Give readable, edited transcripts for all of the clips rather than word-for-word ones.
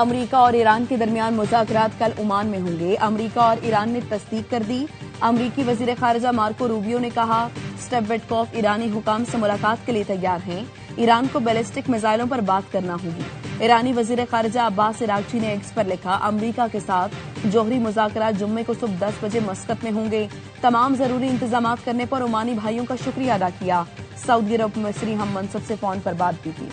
امریکہ اور ایران کے درمیان مذاکرات کل عمان میں ہوں گے۔ امریکہ اور ایران نے تصدیق کر دی۔ امریکی وزیر خارجہ مارکو روبیو نے کہا اسٹیو وٹکوف ایرانی حکام سے ملاقات کے لیے تیار ہیں۔ ایران کو بیلسٹک میزائلوں پر بات کرنا ہوگی۔ ایرانی وزیر خارجہ عباس عراقچی نے ایکس پر لکھا امریکہ کے ساتھ جوہری مذاکرات جمعے کو صبح 10 بجے مسقط میں ہوں گے۔ تمام ضروری انتظامات کرنے پر عمانی بھائیوں کا شکریہ ادا کیا۔ سعودی عرب مصری ہم منصب سے فون پر بات بھی کی۔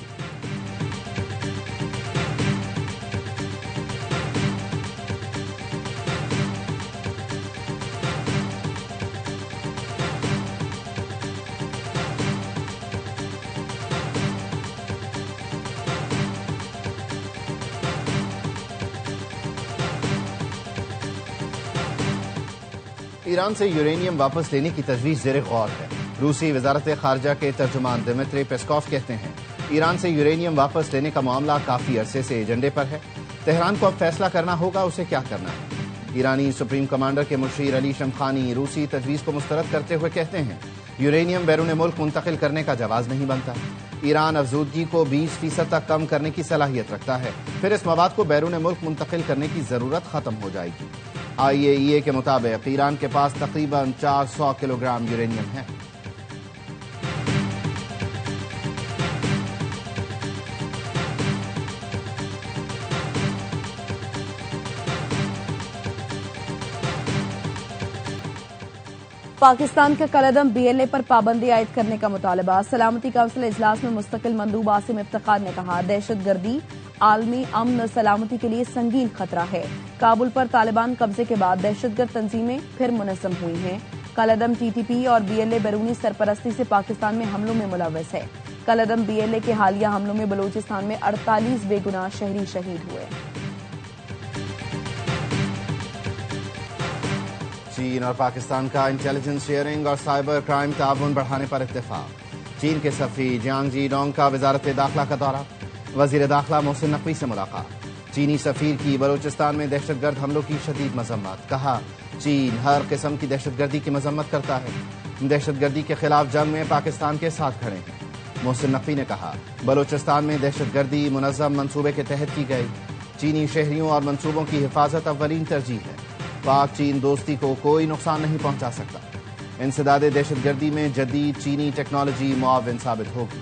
ایران سے یورینیم واپس لینے کی تجویز زیر غور ہے۔ روسی وزارت خارجہ کے ترجمان دمتری پیسکوف کہتے ہیں ایران سے یورینیم واپس لینے کا معاملہ کافی عرصے سے ایجنڈے پر ہے۔ تہران کو اب فیصلہ کرنا ہوگا اسے کیا کرنا ہے۔ ایرانی سپریم کمانڈر کے مشیر علی شمخانی روسی تجویز کو مسترد کرتے ہوئے کہتے ہیں یورینیم بیرون ملک منتقل کرنے کا جواز نہیں بنتا۔ ایران افزودگی کو 20% تک کم کرنے کی صلاحیت رکھتا ہے، پھر اس مواد کو بیرون ملک منتقل کرنے کی ضرورت ختم ہو جائے گی۔ IAEA کے مطابق ایران کے پاس تقریباً 400 کلو گرام یورینیم ہے۔ پاکستان کا کالعدم BLA پر پابندی عائد کرنے کا مطالبہ۔ سلامتی کونسل اجلاس میں مستقل مندوب عاصم افتخار نے کہا دہشت گردی عالمی امن اور سلامتی کے لیے سنگین خطرہ ہے۔ کابل پر طالبان قبضے کے بعد دہشت گرد تنظیمیں پھر منظم ہوئی ہیں۔ کالعدم TTP اور BLA بیرونی سرپرستی سے پاکستان میں حملوں میں ملوث ہے۔ کالعدم BLA کے حالیہ حملوں میں بلوچستان میں 48 بے گناہ شہری شہید ہوئے۔ چین اور پاکستان کا انٹیلیجنس شیئرنگ اور سائبر کرائم تعاون بڑھانے پر اتفاق۔ چین کے سفیر جیانگ جی ڈونگ کا وزارت داخلہ کا دورہ، وزیر داخلہ محسن نقوی سے ملاقات۔ چینی سفیر کی بلوچستان میں دہشت گرد حملوں کی شدید مذمت، کہا چین ہر قسم کی دہشت گردی کی مذمت کرتا ہے، دہشت گردی کے خلاف جنگ میں پاکستان کے ساتھ کھڑے ہیں۔ محسن نقوی نے کہا بلوچستان میں دہشت گردی منظم منصوبے کے تحت کی گئی، چینی شہریوں اور منصوبوں کی حفاظت اولین ترجیح ہے، پاک چین دوستی کو کوئی نقصان نہیں پہنچا سکتا۔ انسداد دہشت گردی میں جدید چینی ٹیکنالوجی معاون ثابت ہوگی۔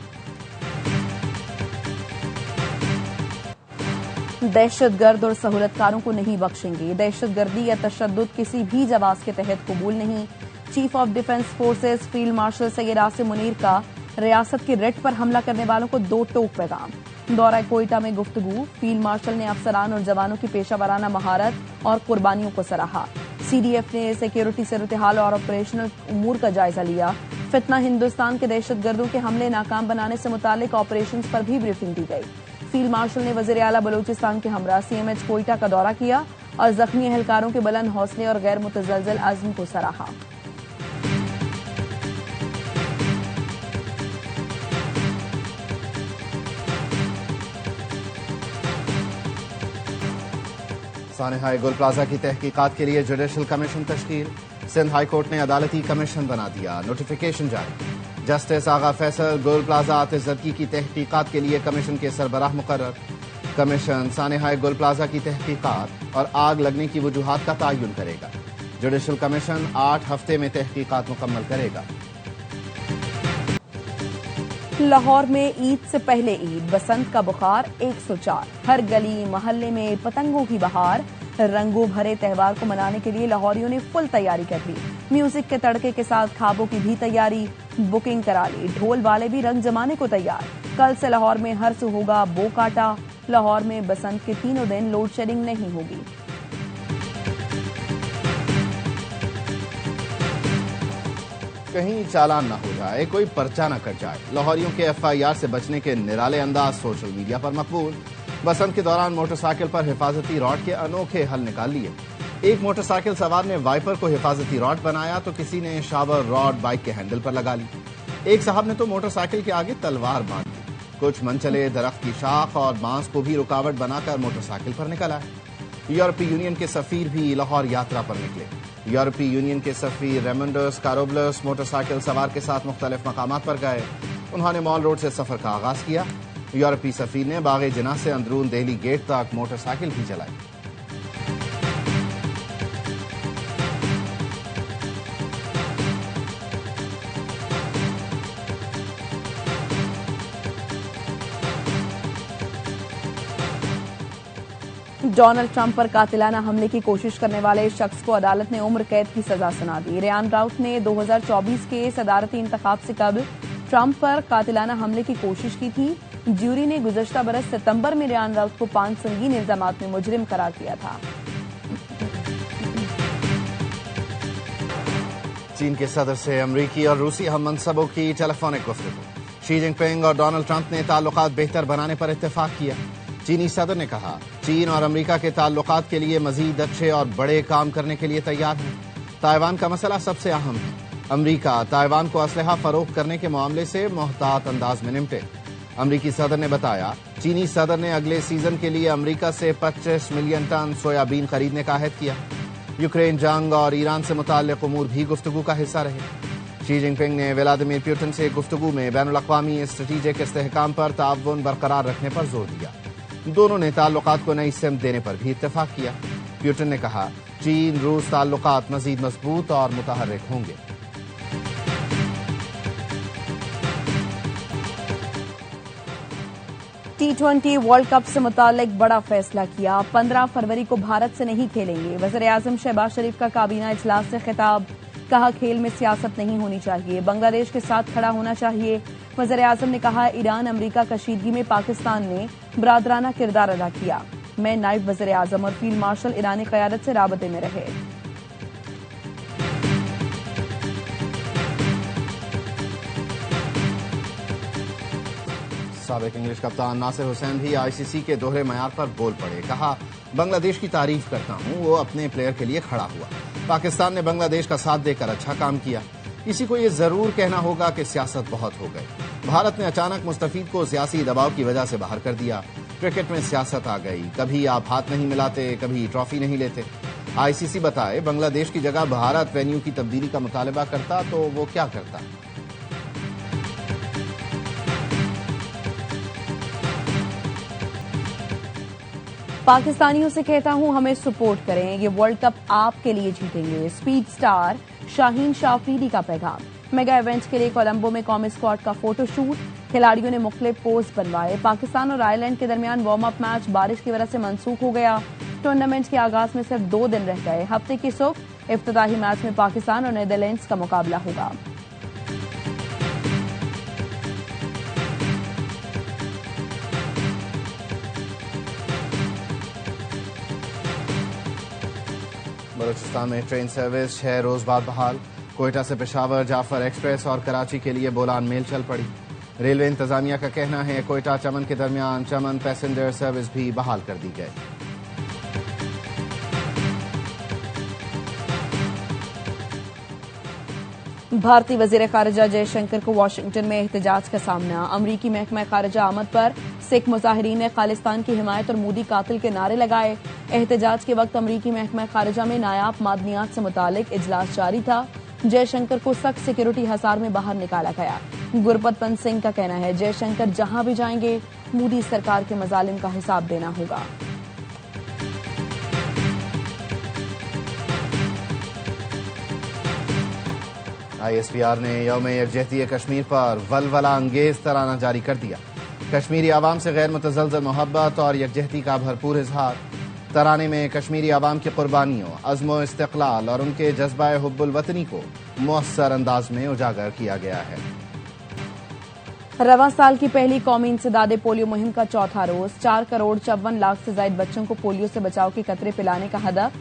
دہشت گرد اور سہولت کاروں کو نہیں بخشیں گے، دہشت گردی یا تشدد کسی بھی جواز کے تحت قبول نہیں۔ Chief of defence forces field marshal Syed Asim Munir کا ریاست کے ریٹ پر حملہ کرنے والوں کو 2 ٹوک پیغام۔ دورہ کوئٹہ میں گفتگو، فیلڈ مارشل نے افسران اور جوانوں کی پیشہ ورانہ مہارت اور قربانیوں کو سراہا۔ CDF نے سیکیورٹی صورتحال اور آپریشنل امور کا جائزہ لیا۔ فتنہ ہندوستان کے دہشت گردوں کے حملے ناکام بنانے سے متعلق آپریشنز پر بھی بریفنگ دی گئی۔ فیلڈ مارشل نے وزیر اعلیٰ بلوچستان کے ہمراہ CMH کوئٹہ کا دورہ کیا اور زخمی اہلکاروں کے بلند حوصلے اور غیر متزلزل عزم کو سراہا۔ سانحہ گل پلازہ کی تحقیقات کے لیے جوڈیشل کمیشن تشکیل، سندھ ہائی کورٹ نے عدالتی کمیشن بنا دیا، نوٹیفیکیشن جاری۔ جسٹس آغا فیصل گل پلازہ آتش زدگی کی تحقیقات کے لیے کمیشن کے سربراہ مقرر۔ کمیشن سانحہ گل پلازہ کی تحقیقات اور آگ لگنے کی وجوہات کا تعین کرے گا۔ جوڈیشل کمیشن 8 ہفتے میں تحقیقات مکمل کرے گا۔ لاہور میں عید سے پہلے عید، بسنت کا بخار 104، ہر گلی محلے میں پتنگوں کی بہار۔ رنگوں بھرے تہوار کو منانے کے لیے لاہوریوں نے فل تیاری کر لی، میوزک کے تڑکے کے ساتھ کھابوں کی بھی تیاری، بکنگ کرا لی، ڈھول والے بھی رنگ جمانے کو تیار۔ کل سے لاہور میں ہر سو ہوگا بو کاٹا۔ لاہور میں بسنت کے تینوں دن لوڈ شیڈنگ نہیں ہوگی۔ کہیں چالان نہ ہو جائے، کوئی پرچہ نہ کٹ جائے، لاہوریوں کے FIR سے بچنے کے نرالے انداز سوشل میڈیا پر مقبول۔ بسنت کے دوران موٹر سائیکل پر حفاظتی راڈ کے انوکھے حل نکال لیے۔ ایک موٹر سائیکل سوار نے وائپر کو حفاظتی راڈ بنایا تو کسی نے شاور راڈ بائک کے ہینڈل پر لگا لی۔ ایک صاحب نے تو موٹر سائیکل کے آگے تلوار باندھ دی۔ کچھ منچلے درخت کی شاخ اور بانس کو بھی رکاوٹ بنا کر موٹر سائیکل پر نکل آئے۔ یورپی یونین کے سفیر بھی لاہور یاترا پر نکلے۔ یورپی یونین کے سفیر ریمنڈرس کاروبلس موٹر سائیکل سوار کے ساتھ مختلف مقامات پر گئے۔ انہوں نے مال روڈ سے سفر کا آغاز کیا۔ یورپی سفیر نے باغ جناح سے اندرون دہلی گیٹ تک موٹر سائیکل بھی چلائی۔ ڈونلڈ ٹرمپ پر قاتلانہ حملے کی کوشش کرنے والے شخص کو عدالت نے عمر قید کی سزا سنا دی۔ ریان راؤت نے 2024 کے صدارتی انتخاب سے قبل ٹرمپ پر قاتلانہ حملے کی کوشش کی تھی۔ جیوری نے گزشتہ برس ستمبر میں ریان راؤت کو 5 سنگین الزامات میں مجرم قرار دیا تھا۔ چین کے صدر سے امریکی اور روسی ہم منصبوں کی ٹیلی فونک گفتگو۔ شی جن پنگ اور ڈونلڈ ٹرمپ نے تعلقات بہتر بنانے پر اتفاق کیا۔ چینی صدر نے کہا چین اور امریکہ کے تعلقات کے لیے مزید اچھے اور بڑے کام کرنے کے لیے تیار ہیں۔ تائیوان کا مسئلہ سب سے اہم ہے۔ امریکہ تائیوان کو اسلحہ فروخت کرنے کے معاملے سے محتاط انداز میں نمٹے۔ امریکی صدر نے بتایا چینی صدر نے اگلے سیزن کے لیے امریکہ سے 25 ملین ٹن سویابین خریدنے کا عہد کیا۔ یوکرین جنگ اور ایران سے متعلق امور بھی گفتگو کا حصہ رہے۔ شی جن پنگ نے ولادیمیر پوٹن سے گفتگو میں بین الاقوامی اسٹریٹجک استحکام پر تعاون برقرار رکھنے پر زور دیا۔ دونوں نے تعلقات کو نئی سمت دینے پر بھی اتفاق کیا۔ پوٹن نے کہا چین روس تعلقات مزید مضبوط اور متحرک ہوں گے۔ T20 ورلڈ کپ سے متعلق بڑا فیصلہ کیا۔ 15 فروری کو بھارت سے نہیں کھیلیں گے۔ وزیراعظم شہباز شریف کا کابینہ اجلاس سے خطاب، کہا کھیل میں سیاست نہیں ہونی چاہیے، بنگلہ دیش کے ساتھ کھڑا ہونا چاہیے۔ وزیراعظم نے کہا ایران امریکہ کشیدگی میں پاکستان نے برادرانہ کردار ادا کیا۔ میں نائب وزیراعظم اور فیلڈ مارشل ایرانی قیادت سے رابطے میں رہے۔ سابق انگلش کپتان ناصر حسین بھی آئی سی سی کے دوہرے معیار پر بول پڑے۔ کہا بنگلہ دیش کی تعریف کرتا ہوں، وہ اپنے پلیئر کے لیے کھڑا ہوا۔ پاکستان نے بنگلہ دیش کا ساتھ دے کر اچھا کام کیا۔ کسی کو یہ ضرور کہنا ہوگا کہ سیاست بہت ہو گئی۔ بھارت نے اچانک مستفید کو سیاسی دباؤ کی وجہ سے باہر کر دیا۔ کرکٹ میں سیاست آ گئی، کبھی آپ ہاتھ نہیں ملاتے، کبھی ٹرافی نہیں لیتے۔ آئی سی سی بتائے بنگلہ دیش کی جگہ بھارت وینیو کی تبدیلی کا مطالبہ کرتا تو وہ کیا کرتا؟ پاکستانیوں سے کہتا ہوں ہمیں سپورٹ کریں، یہ ورلڈ کپ آپ کے لیے جیتیں گے۔ اسپیڈ سٹار شاہین شاہ افریدی کا پیغام۔ میگا ایونٹ کے لیے کولمبو میں قومی اسکواڈ کا فوٹو شوٹ، کھلاڑیوں نے مختلف پوز بنوائے۔ پاکستان اور آئرلینڈ کے درمیان وارم اپ میچ بارش کی وجہ سے منسوخ ہو گیا۔ ٹورنامنٹ کے آغاز میں صرف 2 دن رہ گئے۔ ہفتے کی صبح افتتاحی میچ میں پاکستان اور نیدرلینڈز کا مقابلہ ہوگا۔ بلوچستان میں ٹرین سروس 6 روز بعد بحال۔ کوئٹہ سے پشاور جعفر ایکسپریس اور کراچی کے لیے بولان میل چل پڑی۔ ریلوے انتظامیہ کا کہنا ہے کوئٹہ چمن کے درمیان چمن پیسنجر سروس بھی بحال کر دی گئی۔ بھارتی وزیر خارجہ جے شنکر کو واشنگٹن میں احتجاج کا سامنا۔ امریکی محکمہ خارجہ آمد پر سکھ مظاہرین نے خالصتان کی حمایت اور مودی قاتل کے نعرے لگائے۔ احتجاج کے وقت امریکی محکمہ خارجہ میں نایاب معدنیات سے متعلق اجلاس جاری تھا۔ جے شنکر کو سخت سیکورٹی حصار میں باہر نکالا گیا۔ گرپت پنت سنگھ کا کہنا ہے جے شنکر جہاں بھی جائیں گے مودی سرکار کے مظالم کا حساب دینا ہوگا۔ آئی ایس پی آر نے یوم یکجہتی کشمیر پر ولولہ انگیز ترانہ جاری کر دیا۔ کشمیری عوام سے غیر متزلزل محبت اور یکجہتی کا بھرپور اظہار۔ ترانے میں کشمیری عوام کی قربانیوں، عزم و استقلال اور ان کے جذبہ حب الوطنی کو مؤثر انداز میں اجاگر کیا گیا ہے۔ رواں سال کی پہلی قومی انسداد پولیو مہم کا چوتھا روز۔ 4,54,00,000 سے زائد بچوں کو پولیو سے بچاؤ کے قطرے پلانے کا ہدف۔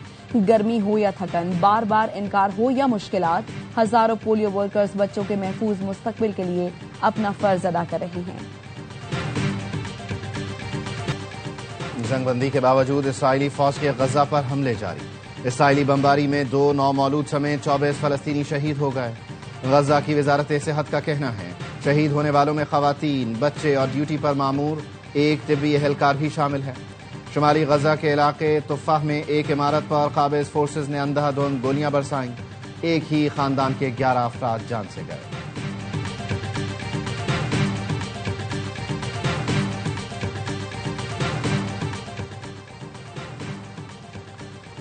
گرمی ہو یا تھکن، بار بار انکار ہو یا مشکلات، ہزاروں پولیو ورکرز بچوں کے محفوظ مستقبل کے لیے اپنا فرض ادا کر رہے ہیں۔ جنگ بندی کے باوجود اسرائیلی فوج کے غزہ پر حملے جاری۔ اسرائیلی بمباری میں 2 نومولود سمیت 24 فلسطینی شہید ہو گئے۔ غزہ کی وزارت صحت کا کہنا ہے شہید ہونے والوں میں خواتین، بچے اور ڈیوٹی پر مامور ایک طبی اہلکار بھی شامل ہے۔ شمالی غزہ کے علاقے تفاح میں ایک عمارت پر قابض فورسز نے اندھا دھند گولیاں برسائیں۔ ایک ہی خاندان کے 11 افراد جان سے گئے۔